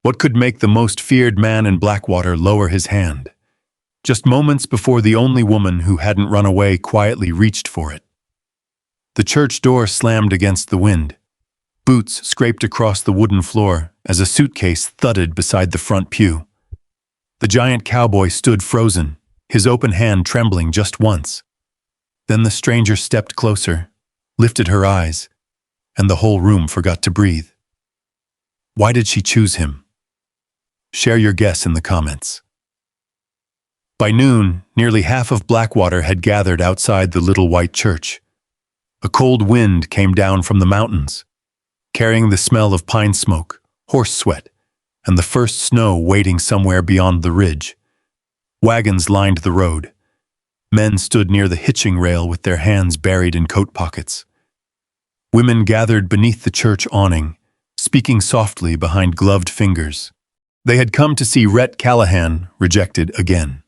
What could make the most feared man in Blackwater lower his hand? Just moments before the only woman who hadn't run away quietly reached for it. The church door slammed against the wind. Boots scraped across the wooden floor as a suitcase thudded beside the front pew. The giant cowboy stood frozen, his open hand trembling just once. Then the stranger stepped closer, lifted her eyes, and the whole room forgot to breathe. Why did she choose him? Share your guess in the comments. By noon, nearly half of Blackwater had gathered outside the little white church. A cold wind came down from the mountains, carrying the smell of pine smoke, horse sweat, and the first snow waiting somewhere beyond the ridge. Wagons lined the road. Men stood near the hitching rail with their hands buried in coat pockets. Women gathered beneath the church awning, speaking softly behind gloved fingers. They had come to see Rhett Callahan rejected again.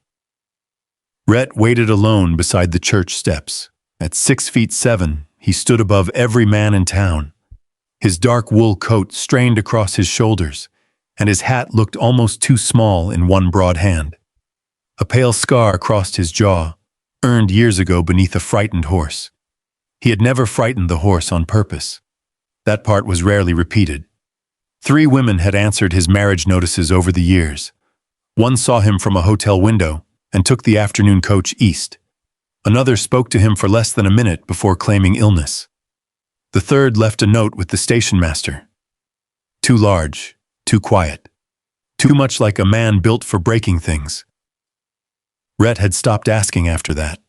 Rhett waited alone beside the church steps. At 6'7", he stood above every man in town. His dark wool coat strained across his shoulders, and his hat looked almost too small in one broad hand. A pale scar crossed his jaw, earned years ago beneath a frightened horse. He had never frightened the horse on purpose. That part was rarely repeated. 3 women had answered his marriage notices over the years. One saw him from a hotel window and took the afternoon coach east. Another spoke to him for less than a minute before claiming illness. The third left a note with the station master. Too large, too quiet, too much like a man built for breaking things. Rhett had stopped asking after that.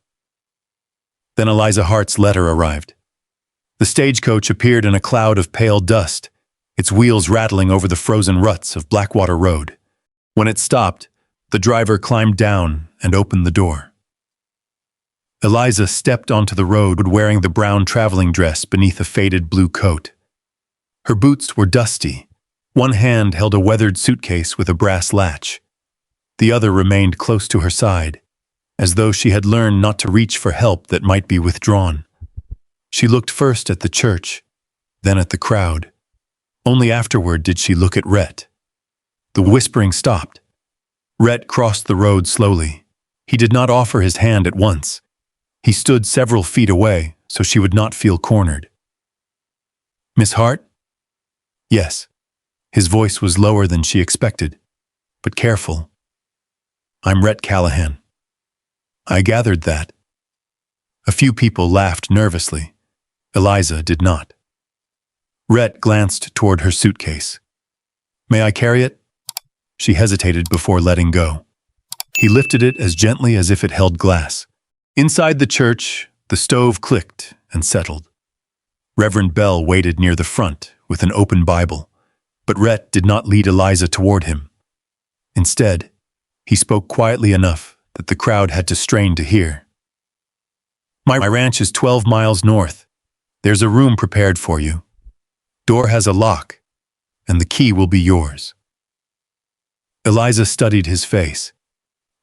Then Eliza Hart's letter arrived. The stagecoach appeared in a cloud of pale dust, its wheels rattling over the frozen ruts of Blackwater Road. When it stopped, the driver climbed down and opened the door. Eliza stepped onto the road wearing the brown traveling dress beneath a faded blue coat. Her boots were dusty. One hand held a weathered suitcase with a brass latch. The other remained close to her side, as though she had learned not to reach for help that might be withdrawn. She looked first at the church, then at the crowd. Only afterward did she look at Rhett. The whispering stopped. Rhett crossed the road slowly. He did not offer his hand at once. He stood several feet away so she would not feel cornered. "Miss Hart?" "Yes." His voice was lower than she expected, but careful. "I'm Rhett Callahan." "I gathered that." A few people laughed nervously. Eliza did not. Rhett glanced toward her suitcase. "May I carry it?" She hesitated before letting go. He lifted it as gently as if it held glass. Inside the church, the stove clicked and settled. Reverend Bell waited near the front with an open Bible, but Rhett did not lead Eliza toward him. Instead, he spoke quietly enough that the crowd had to strain to hear. My ranch is 12 miles north. There's a room prepared for you. Door has a lock, and the key will be yours." Eliza studied his face.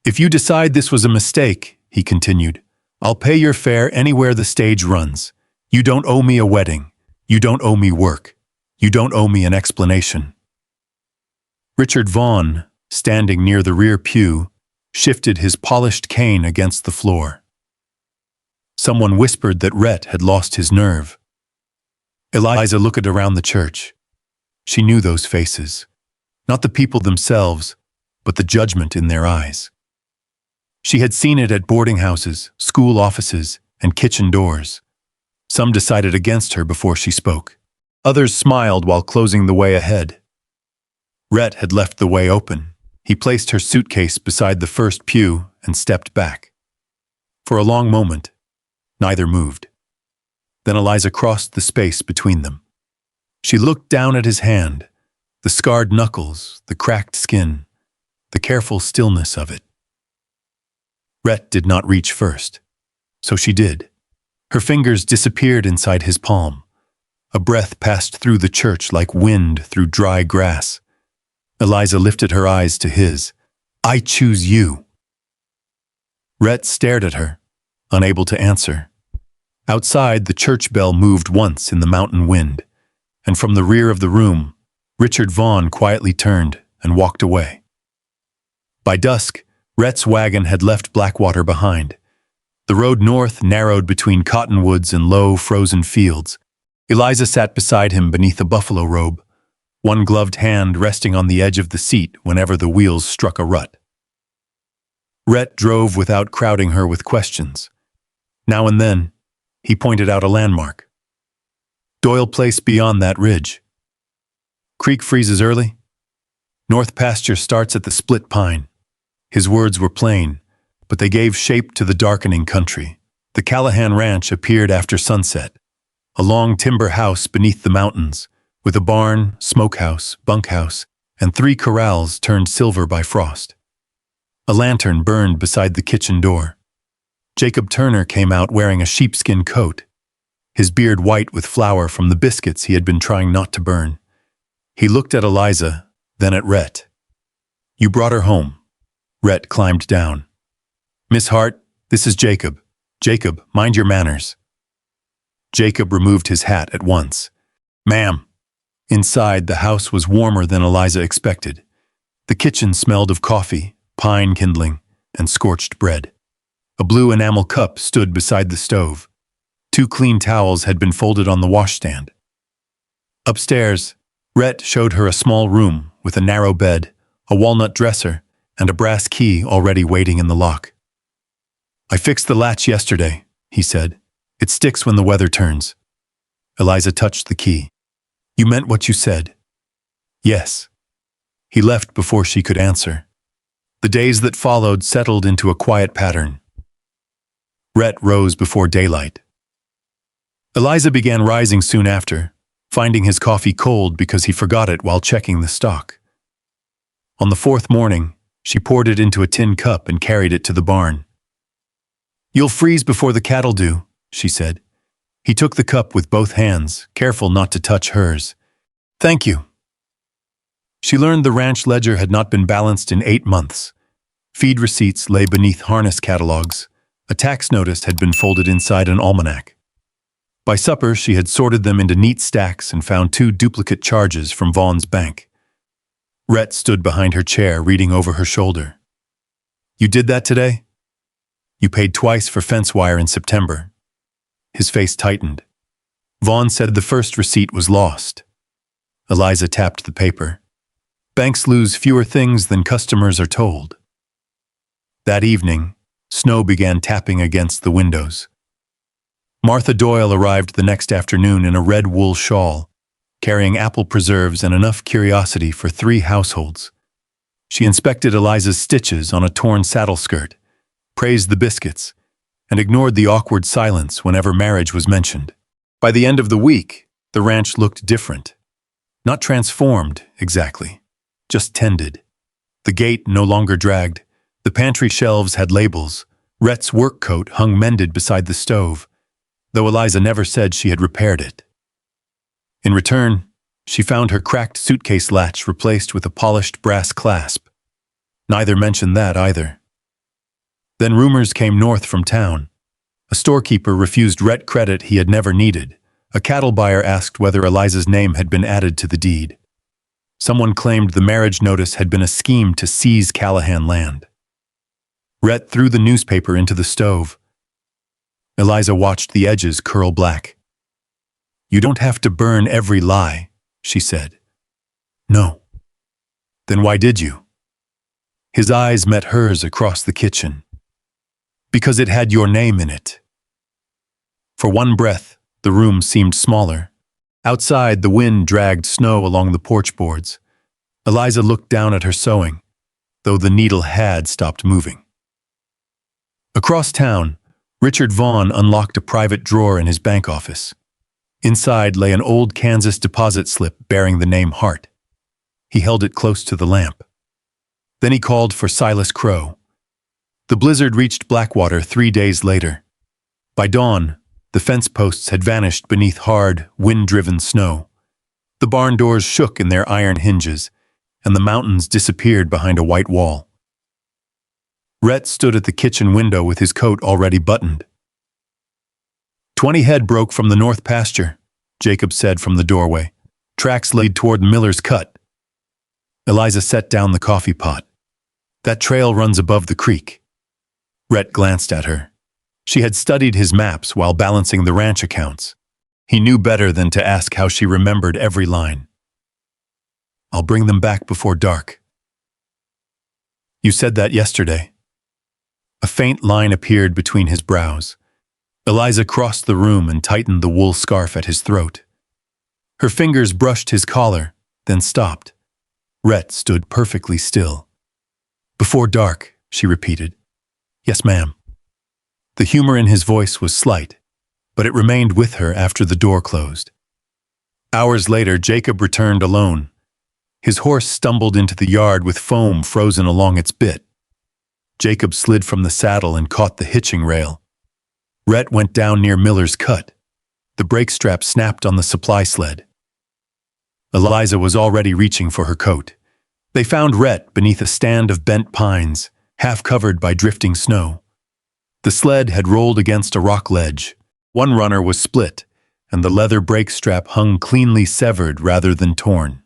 "If you decide this was a mistake," he continued, "I'll pay your fare anywhere the stage runs. You don't owe me a wedding. You don't owe me work. You don't owe me an explanation." Richard Vaughn, standing near the rear pew, shifted his polished cane against the floor. Someone whispered that Rhett had lost his nerve. Eliza looked around the church. She knew those faces. Not the people themselves, but the judgment in their eyes. She had seen it at boarding houses, school offices, and kitchen doors. Some decided against her before she spoke. Others smiled while closing the way ahead. Rhett had left the way open. He placed her suitcase beside the first pew and stepped back. For a long moment, neither moved. Then Eliza crossed the space between them. She looked down at his hand, the scarred knuckles, the cracked skin, the careful stillness of it. Rhett did not reach first, so she did. Her fingers disappeared inside his palm. A breath passed through the church like wind through dry grass. Eliza lifted her eyes to his. "I choose you." Rhett stared at her, unable to answer. Outside, the church bell moved once in the mountain wind, and from the rear of the room, Richard Vaughn quietly turned and walked away. By dusk, Rhett's wagon had left Blackwater behind. The road north narrowed between cottonwoods and low, frozen fields. Eliza sat beside him beneath a buffalo robe, one gloved hand resting on the edge of the seat whenever the wheels struck a rut. Rhett drove without crowding her with questions. Now and then, he pointed out a landmark. Doyle Place beyond that ridge. Creek freezes early. North pasture starts at the split pine. His words were plain, but they gave shape to the darkening country. The Callahan Ranch appeared after sunset, a long timber house beneath the mountains, with a barn, smokehouse, bunkhouse, and 3 corrals turned silver by frost. A lantern burned beside the kitchen door. Jacob Turner came out wearing a sheepskin coat, his beard white with flour from the biscuits he had been trying not to burn. He looked at Eliza, then at Rhett. "You brought her home." Rhett climbed down. "Miss Hart, this is Jacob. Jacob, mind your manners." Jacob removed his hat at once. "Ma'am." Inside, the house was warmer than Eliza expected. The kitchen smelled of coffee, pine kindling, and scorched bread. A blue enamel cup stood beside the stove. 2 clean towels had been folded on the washstand. Upstairs, Rhett showed her a small room with a narrow bed, a walnut dresser, and a brass key already waiting in the lock. "I fixed the latch yesterday," he said. "It sticks when the weather turns." Eliza touched the key. "You meant what you said?" "Yes." He left before she could answer. The days that followed settled into a quiet pattern. Rhett rose before daylight. Eliza began rising soon after, finding his coffee cold because he forgot it while checking the stock. On the 4th morning, she poured it into a tin cup and carried it to the barn. "You'll freeze before the cattle do," she said. He took the cup with both hands, careful not to touch hers. "Thank you." She learned the ranch ledger had not been balanced in 8 months. Feed receipts lay beneath harness catalogs. A tax notice had been folded inside an almanac. By supper, she had sorted them into neat stacks and found 2 duplicate charges from Vaughn's bank. Rhett stood behind her chair, reading over her shoulder. "You did that today? You paid twice for fence wire in September." His face tightened. Vaughn said the first receipt was lost. Eliza tapped the paper. "Banks lose fewer things than customers are told." That evening, snow began tapping against the windows. Martha Doyle arrived the next afternoon in a red wool shawl, carrying apple preserves and enough curiosity for 3 households. She inspected Eliza's stitches on a torn saddle skirt, praised the biscuits, and ignored the awkward silence whenever marriage was mentioned. By the end of the week, the ranch looked different. Not transformed, exactly, just tended. The gate no longer dragged. The pantry shelves had labels. Rhett's work coat hung mended beside the stove, though Eliza never said she had repaired it. In return, she found her cracked suitcase latch replaced with a polished brass clasp. Neither mentioned that either. Then rumors came north from town. A storekeeper refused Rhett credit he had never needed. A cattle buyer asked whether Eliza's name had been added to the deed. Someone claimed the marriage notice had been a scheme to seize Callahan land. Rhett threw the newspaper into the stove. Eliza watched the edges curl black. "You don't have to burn every lie," she said. "No." "Then why did you?" His eyes met hers across the kitchen. "Because it had your name in it." For one breath, the room seemed smaller. Outside, the wind dragged snow along the porch boards. Eliza looked down at her sewing, though the needle had stopped moving. Across town, Richard Vaughn unlocked a private drawer in his bank office. Inside lay an old Kansas deposit slip bearing the name Hart. He held it close to the lamp. Then he called for Silas Crow. The blizzard reached Blackwater 3 days later. By dawn, the fence posts had vanished beneath hard, wind-driven snow. The barn doors shook in their iron hinges, and the mountains disappeared behind a white wall. Rhett stood at the kitchen window with his coat already buttoned. 20 head broke from the north pasture," Jacob said from the doorway. "Tracks lead toward Miller's Cut." Eliza set down the coffee pot. That trail runs above the creek. Rhett glanced at her. She had studied his maps while balancing the ranch accounts. He knew better than to ask how she remembered every line. I'll bring them back before dark. You said that yesterday. A faint line appeared between his brows. Eliza crossed the room and tightened the wool scarf at his throat. Her fingers brushed his collar, then stopped. Rhett stood perfectly still. Before dark, she repeated. Yes, ma'am. The humor in his voice was slight, but it remained with her after the door closed. Hours later, Jacob returned alone. His horse stumbled into the yard with foam frozen along its bit. Jacob slid from the saddle and caught the hitching rail. Rhett went down near Miller's cut. The brake strap snapped on the supply sled. Eliza was already reaching for her coat. They found Rhett beneath a stand of bent pines, half covered by drifting snow. The sled had rolled against a rock ledge. One runner was split, and the leather brake strap hung cleanly severed rather than torn.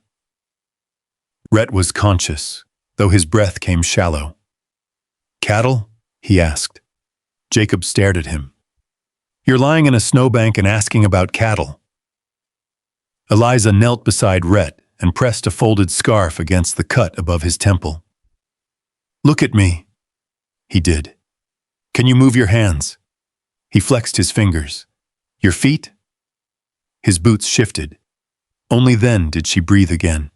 Rhett was conscious, though his breath came shallow. Cattle? He asked. Jacob stared at him. You're lying in a snowbank and asking about cattle. Eliza knelt beside Rhett and pressed a folded scarf against the cut above his temple. Look at me. He did. Can you move your hands? He flexed his fingers. Your feet? His boots shifted. Only then did she breathe again.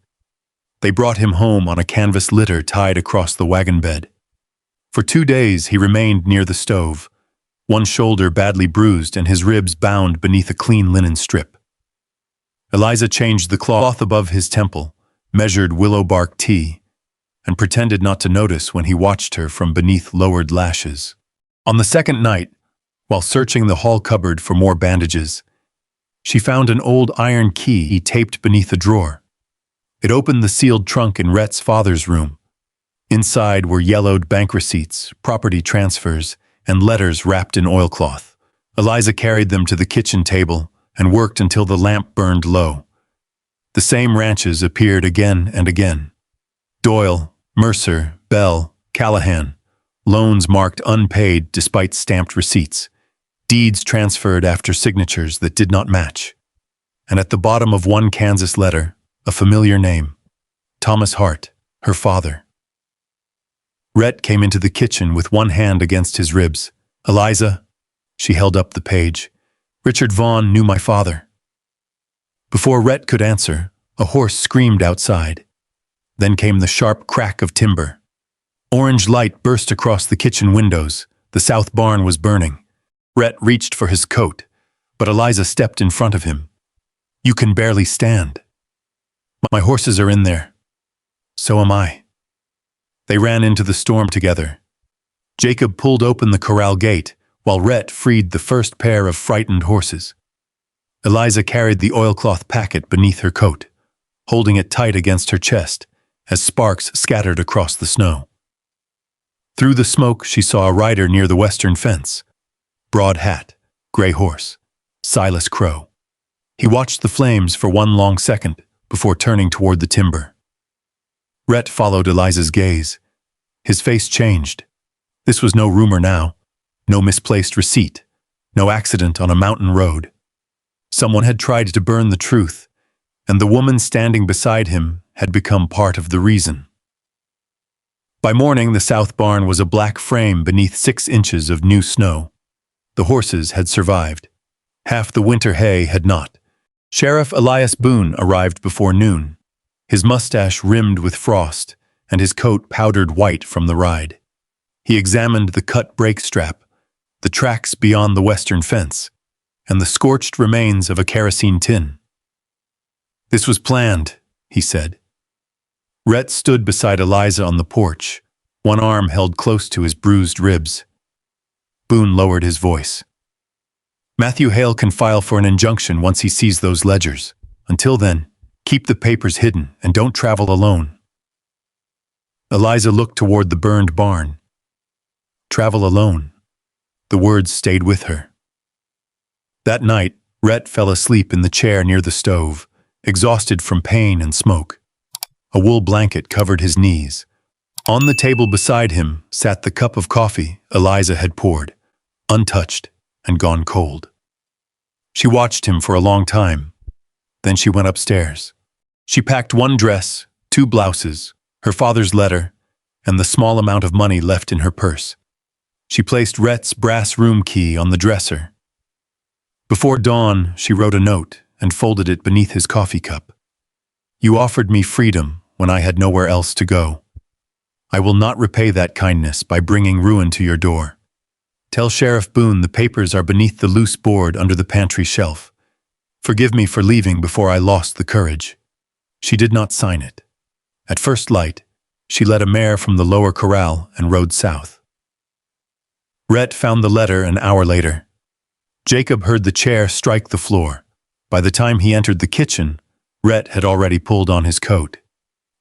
They brought him home on a canvas litter tied across the wagon bed. For 2 days he remained near the stove, one shoulder badly bruised and his ribs bound beneath a clean linen strip. Eliza changed the cloth above his temple, measured willow bark tea, and pretended not to notice when he watched her from beneath lowered lashes. On the second night, while searching the hall cupboard for more bandages, she found an old iron key he taped beneath a drawer. It opened the sealed trunk in Rhett's father's room. Inside were yellowed bank receipts, property transfers, and letters wrapped in oilcloth. Eliza carried them to the kitchen table and worked until the lamp burned low. The same ranches appeared again and again. Doyle, Mercer, Bell, Callahan. Loans marked unpaid despite stamped receipts. Deeds transferred after signatures that did not match. And at the bottom of one Kansas letter, a familiar name. Thomas Hart, her father. Rhett came into the kitchen with one hand against his ribs. Eliza, she held up the page. Richard Vaughn knew my father. Before Rhett could answer, a horse screamed outside. Then came the sharp crack of timber. Orange light burst across the kitchen windows. The south barn was burning. Rhett reached for his coat, but Eliza stepped in front of him. You can barely stand. My horses are in there. So am I. They ran into the storm together. Jacob pulled open the corral gate, while Rhett freed the first pair of frightened horses. Eliza carried the oilcloth packet beneath her coat, holding it tight against her chest as sparks scattered across the snow. Through the smoke, she saw a rider near the western fence. Broad hat, gray horse, Silas Crow. He watched the flames for one long second before turning toward the timber. Rhett followed Eliza's gaze. His face changed. This was no rumor now. No misplaced receipt. No accident on a mountain road. Someone had tried to burn the truth, and the woman standing beside him had become part of the reason. By morning, the south barn was a black frame beneath 6 inches of new snow. The horses had survived. Half the winter hay had not. Sheriff Elias Boone arrived before noon, his mustache rimmed with frost and his coat powdered white from the ride. He examined the cut brake strap, the tracks beyond the western fence, and the scorched remains of a kerosene tin. This was planned, he said. Rhett stood beside Eliza on the porch, one arm held close to his bruised ribs. Boone lowered his voice. Matthew Hale can file for an injunction once he sees those ledgers. Until then, keep the papers hidden and don't travel alone. Eliza looked toward the burned barn. Travel alone. The words stayed with her. That night, Rhett fell asleep in the chair near the stove, exhausted from pain and smoke. A wool blanket covered his knees. On the table beside him sat the cup of coffee Eliza had poured, untouched and gone cold. She watched him for a long time. Then she went upstairs. She packed one dress, 2 blouses, her father's letter, and the small amount of money left in her purse. She placed Rhett's brass room key on the dresser. Before dawn, she wrote a note and folded it beneath his coffee cup. You offered me freedom when I had nowhere else to go. I will not repay that kindness by bringing ruin to your door. Tell Sheriff Boone the papers are beneath the loose board under the pantry shelf. Forgive me for leaving before I lost the courage. She did not sign it. At first light, she led a mare from the lower corral and rode south. Rhett found the letter an hour later. Jacob heard the chair strike the floor. By the time he entered the kitchen, Rhett had already pulled on his coat.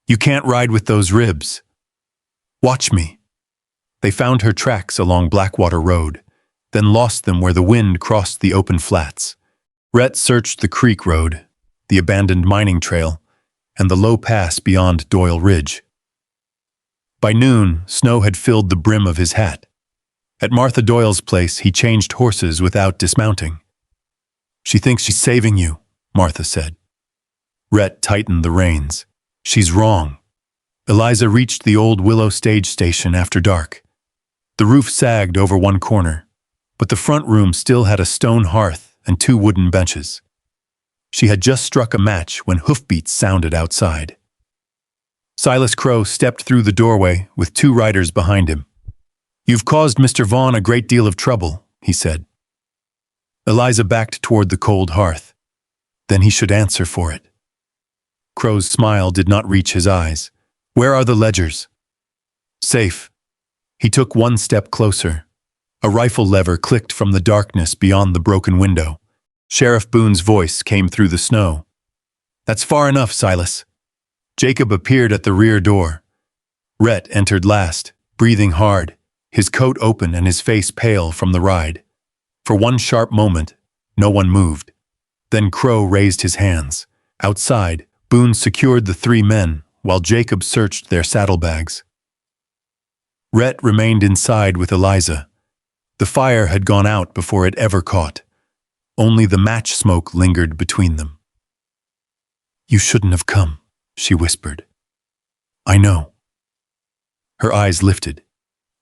You can't ride with those ribs. Watch me. They found her tracks along Blackwater Road, then lost them where the wind crossed the open flats. Rhett searched the creek road, the abandoned mining trail, and the low pass beyond Doyle Ridge. By noon, snow had filled the brim of his hat. At Martha Doyle's place, he changed horses without dismounting. She thinks she's saving you, Martha said. Rhett tightened the reins. She's wrong. Eliza reached the old Willow stage station after dark. The roof sagged over one corner, but the front room still had a stone hearth and 2 wooden benches. She had just struck a match when hoofbeats sounded outside. Silas Crow stepped through the doorway with 2 riders behind him. You've caused Mr. Vaughn a great deal of trouble, he said. Eliza backed toward the cold hearth. Then he should answer for it. Crow's smile did not reach his eyes. Where are the ledgers? Safe. He took 1 step closer. A rifle lever clicked from the darkness beyond the broken window. Sheriff Boone's voice came through the snow. That's far enough, Silas. Jacob appeared at the rear door. Rhett entered last, breathing hard, his coat open and his face pale from the ride. For one sharp moment, no one moved. Then Crow raised his hands. Outside, Boone secured the 3 men, while Jacob searched their saddlebags. Rhett remained inside with Eliza. The fire had gone out before it ever caught. Only the match smoke lingered between them. You shouldn't have come, she whispered. I know. Her eyes lifted.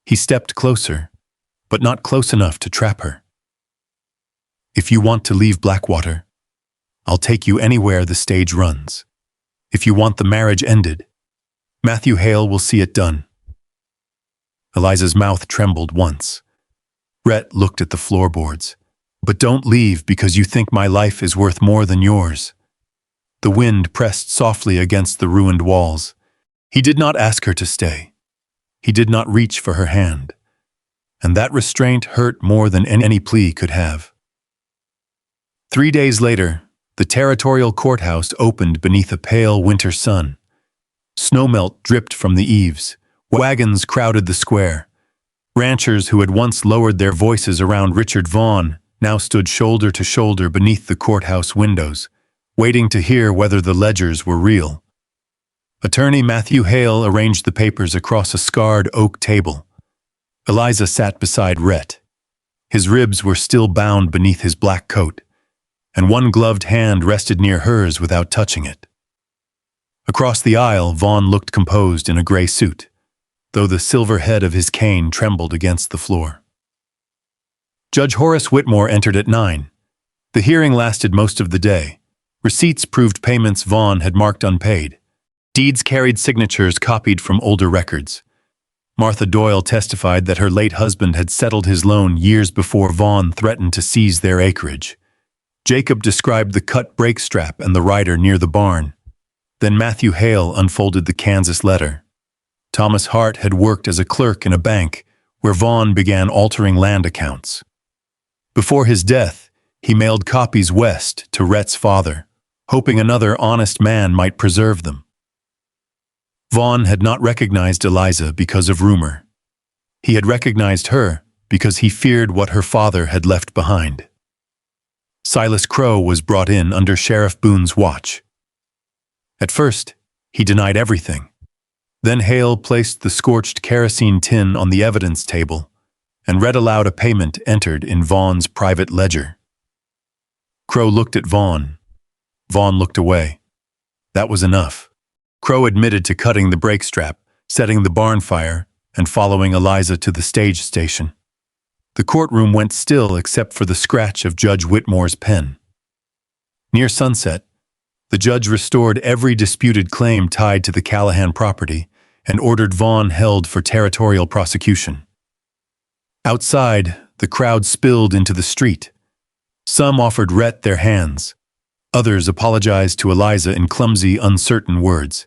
He stepped closer, but not close enough to trap her. If you want to leave Blackwater, I'll take you anywhere the stage runs. If you want the marriage ended, Matthew Hale will see it done. Eliza's mouth trembled once. Rhett looked at the floorboards. But don't leave because you think my life is worth more than yours. The wind pressed softly against the ruined walls. He did not ask her to stay. He did not reach for her hand. And that restraint hurt more than any plea could have. 3 days later, the territorial courthouse opened beneath a pale winter sun. Snowmelt dripped from the eaves. Wagons crowded the square. Ranchers who had once lowered their voices around Richard Vaughn now stood shoulder to shoulder beneath the courthouse windows, waiting to hear whether the ledgers were real. Attorney Matthew Hale arranged the papers across a scarred oak table. Eliza sat beside Rhett. His ribs were still bound beneath his black coat, and one gloved hand rested near hers without touching it. Across the aisle, Vaughn looked composed in a gray suit, though the silver head of his cane trembled against the floor. Judge Horace Whitmore entered at 9. The hearing lasted most of the day. Receipts proved payments Vaughn had marked unpaid. Deeds carried signatures copied from older records. Martha Doyle testified that her late husband had settled his loan years before Vaughn threatened to seize their acreage. Jacob described the cut brake strap and the rider near the barn. Then Matthew Hale unfolded the Kansas letter. Thomas Hart had worked as a clerk in a bank, where Vaughn began altering land accounts. Before his death, he mailed copies west to Rhett's father, hoping another honest man might preserve them. Vaughn had not recognized Eliza because of rumor. He had recognized her because he feared what her father had left behind. Silas Crow was brought in under Sheriff Boone's watch. At first, He denied everything. Then Hale placed the scorched kerosene tin on the evidence table and read aloud a payment entered in Vaughn's private ledger. Crow looked at Vaughn. Vaughn looked away. That was enough. Crow admitted to cutting the brake strap, setting the barn fire, and following Eliza to the stage station. The courtroom went still except for the scratch of Judge Whitmore's pen. Near sunset, the judge restored every disputed claim tied to the Callahan property and ordered Vaughn held for territorial prosecution. Outside, the crowd spilled into the street. Some offered Rhett their hands. Others apologized to Eliza in clumsy, uncertain words.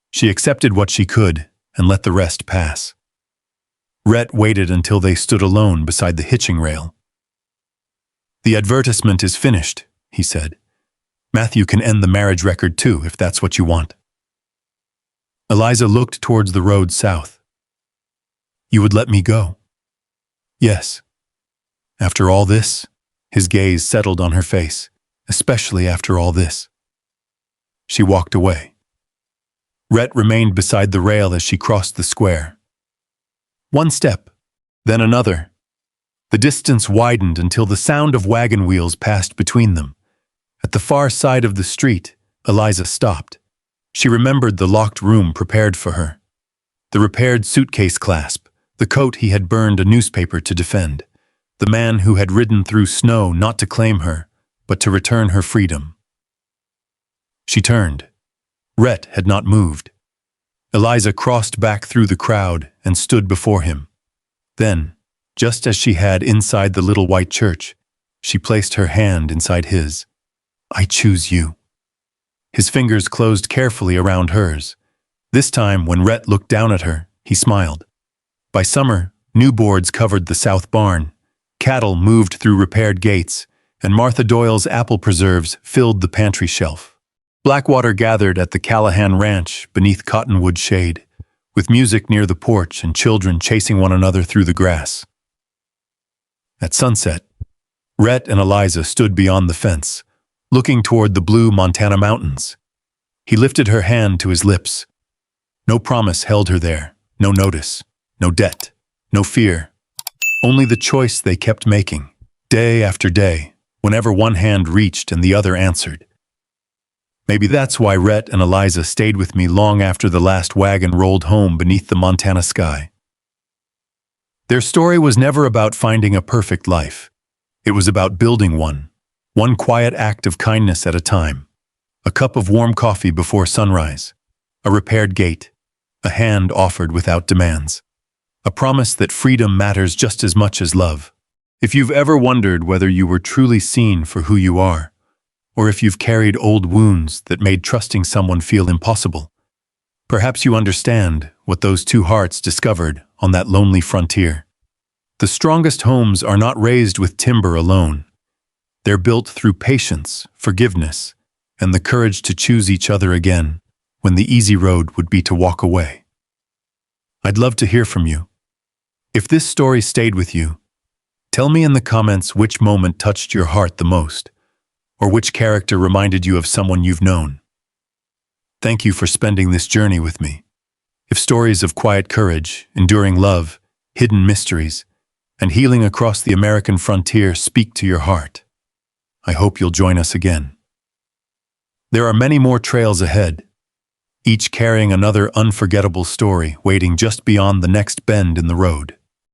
She accepted what she could and let the rest pass. Rhett waited until they stood alone beside the hitching rail. "The advertisement is finished," he said. "Matthew can end the marriage record too, if that's what you want." Eliza looked towards the road south. "You would let me go?" "Yes." "After all this?" His gaze settled on her face. "Especially after all this." She walked away. Rhett remained beside the rail as she crossed the square. One step, then another. The distance widened until the sound of wagon wheels passed between them. At the far side of the street, Eliza stopped. She remembered the locked room prepared for her. The repaired suitcase clasp, the coat he had burned a newspaper to defend, the man who had ridden through snow not to claim her, but to return her freedom. She turned. Rhett had not moved. Eliza crossed back through the crowd and stood before him. Then, just as she had inside the little white church, she placed her hand inside his. "I choose you." His fingers closed carefully around hers. This time, when Rhett looked down at her, he smiled. By summer, new boards covered the south barn, cattle moved through repaired gates, and Martha Doyle's apple preserves filled the pantry shelf. Blackwater gathered at the Callahan ranch beneath cottonwood shade, with music near the porch and children chasing one another through the grass. At sunset, Rhett and Eliza stood beyond the fence, looking toward the blue Montana mountains. He lifted her hand to his lips. No promise held her there, no notice, no debt, no fear. Only the choice they kept making, day after day, whenever one hand reached and the other answered. Maybe that's why Rhett and Eliza stayed with me long after the last wagon rolled home beneath the Montana sky. Their story was never about finding a perfect life. It was about building one quiet act of kindness at a time. A cup of warm coffee before sunrise, a repaired gate, a hand offered without demands, a promise that freedom matters just as much as love. If you've ever wondered whether you were truly seen for who you are, or if you've carried old wounds that made trusting someone feel impossible, perhaps you understand what those two hearts discovered on that lonely frontier. The strongest homes are not raised with timber alone. They're built through patience, forgiveness, and the courage to choose each other again when the easy road would be to walk away. I'd love to hear from you. If this story stayed with you, tell me in the comments which moment touched your heart the most, or which character reminded you of someone you've known. Thank you for spending this journey with me. If stories of quiet courage, enduring love, hidden mysteries, and healing across the American frontier speak to your heart, I hope you'll join us again. There are many more trails ahead, each carrying another unforgettable story waiting just beyond the next bend in the road.